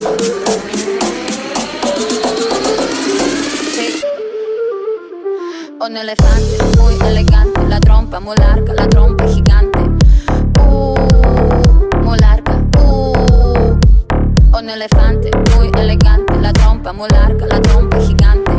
Sì. Un elefante muy elegante, la trompa muy larga, la trompa gigante. Muy larga. Un elefante muy elegante, la trompa muy larga, la trompa gigante.